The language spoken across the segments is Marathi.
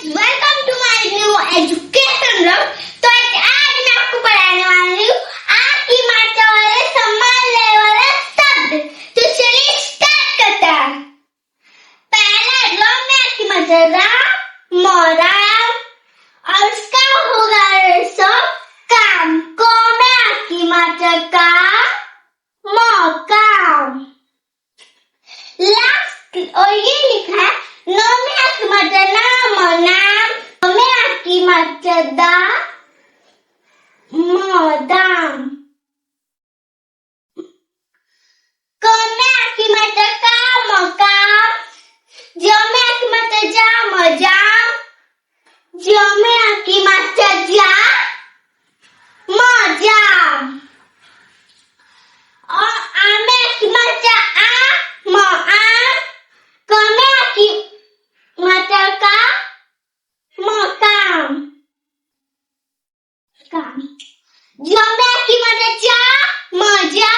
Welcome to my new education blog. तो आज मैं आपको पढ़ाने वाली हूँ आ की मात्रा वाले सम्मान लेने वाले शब्द। तो चलिए स्टार्ट करते हैं। पहला ड्रॉ में आ की मात्रा मोरा और उसका होगा सब काम को में आ की मात्रा का मौकाम। लास्ट और ये लिखा है नो में आ की मात्रा नाम नाम में आ की मात्रा दा मोदाम। क में आ की मात्रा का मौकाम। ज में आ की मात्रा जा मजाम। ज में आ की मात्रा जा मजाम। और आ में आ की मात्रा आ आम। क में आ की मात्रा का मकाम काम। ज में आ की मात्रा जा मजा।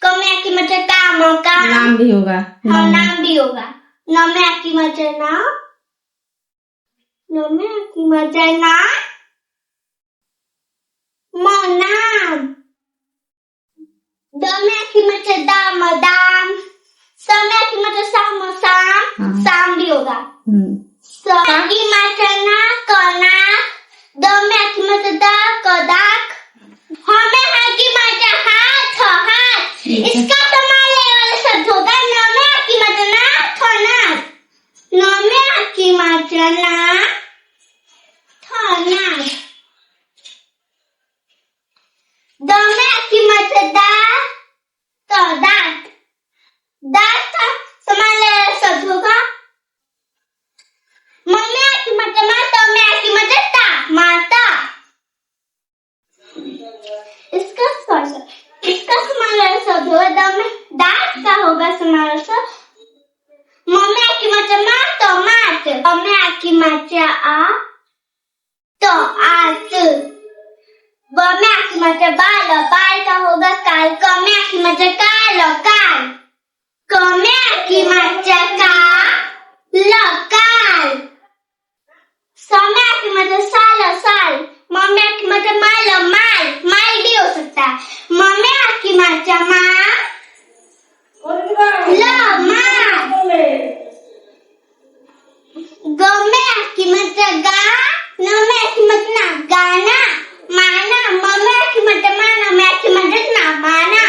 क में आ की मात्रा का मकाम। नाम भी होगा। हाँ नाम भी होगा। न में आ की मात्रा नाम। न में आ की मात्रा नाम नाम। द में आ की मात्रा दाम दाम। स में आ की मात्रा साम साम साम भी होगा। स में आ की मात्रा ना कना। द में आ की मात्रा दा कदाक। ह में आ की मात्रा हाथ हाथ। इसका सम्मान लेने वाला शब्द होगा न में आ की मात्रा ना थना। न में आ की मात्रा ना थना। द में आ की मात्रा दा तो दांत। दांत का सम्मान लेने वाला शब्द होगा म में आ की मात्रा मा। त में आ की मात्रा ता माता। इसका सम्मान लेने वाला शब्द होगा द में दांत का होगा सम्मान वाला शब्द म में आ की मात्रा मा तो मात। अ में आ की मात्रा आ तो आत। ब में आ की मात्रा बाल बाल का होगा काल। क में आ की मात्रा काल काल। क में आ की मात्रा का लकाल। स में आ की मात्रा साल साल। म में आ की मात्रा माल माल माल भी हो सकता है। म में आ की मात्रा मा ल माल। ग में आ की मात्रा गा। न में आ की मात्रा गाना माना। म में आ की मात्रा माना में आ की मात्रा ना माना।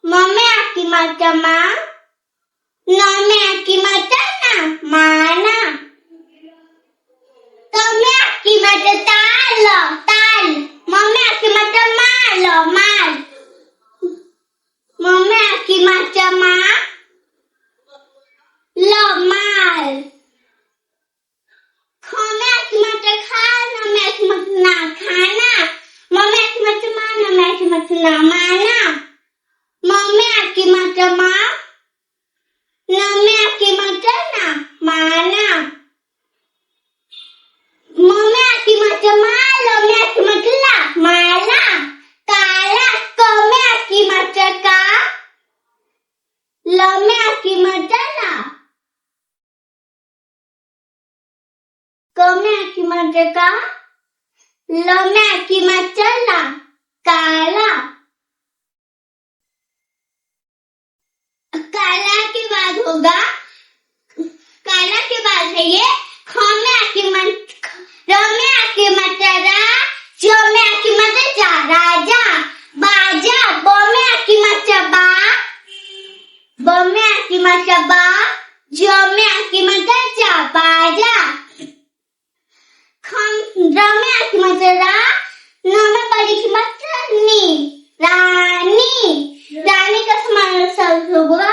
म में आ की मात्रा मा। न में आ की मात्रा ना माना। त में आ की मात्रा ताल ताल। म में आ की मात्रा माल माल। म में आ की मात्रा मा ल माल। ख में आ की मात्रा खा। न में आ की मात्रा ना खाना। म में आ की मात्रा मा। न में आ की मात्रा ना माना। म में आ की मात्रा मा। न में आ की मात्रा ना माना। म में आ की मात्रा मा। ल में आ की मात्रा ला माला काला। क में आ की मात्रा का। ल में आ की मात्रा ला। क में आ की मात्रा का। ल में आ की मात्रा ला काला। काला के बाद होगा काला के बाद है ये ख में आ की मात्रा र में आ की मात्रा रा। ज में आ की मात्रा जा राजा बाजा। ब में आ की मात्रा बा। ब में आ की मात्रा बा। ज में आ की मात्रा जा बाजा। र में आ की मात्रा रा। न में बड़ी की मात्रा नी रानी। रानी का सम्मान शब्द होगा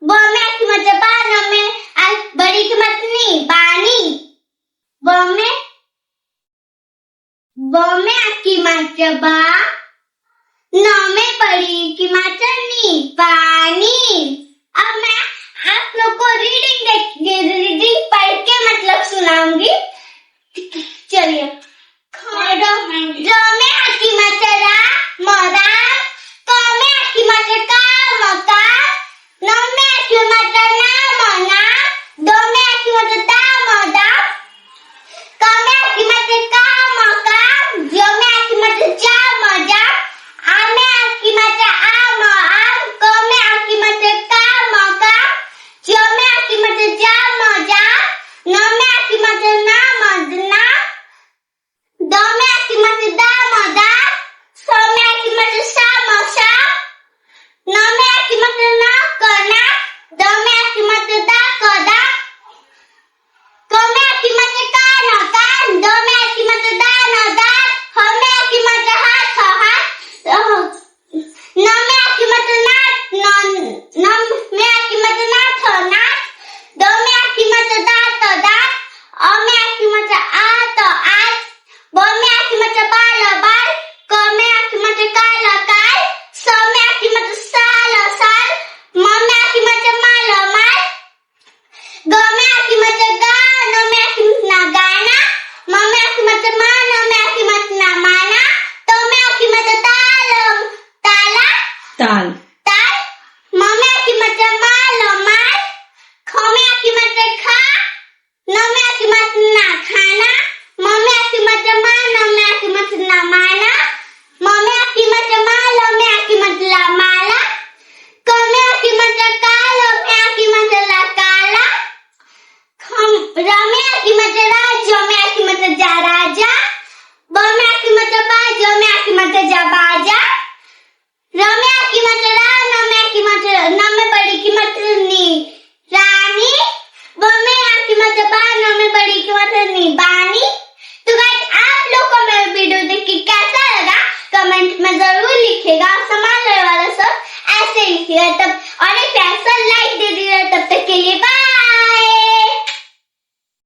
ब में आ की मात्रा बा। न में आ बड़ी की मात्रा नी बानी। ब में आ की मात्रा बा। न में बड़ी की मात्रा नी पानी। अब मैं आप लोग को रीडिंग पढ़ के मतलब सुनाऊंगी। चलिए र में आ की मात्रा रा मोरा। क में आ की मात्रा का मका। न में आ की मात्रा ना मना। न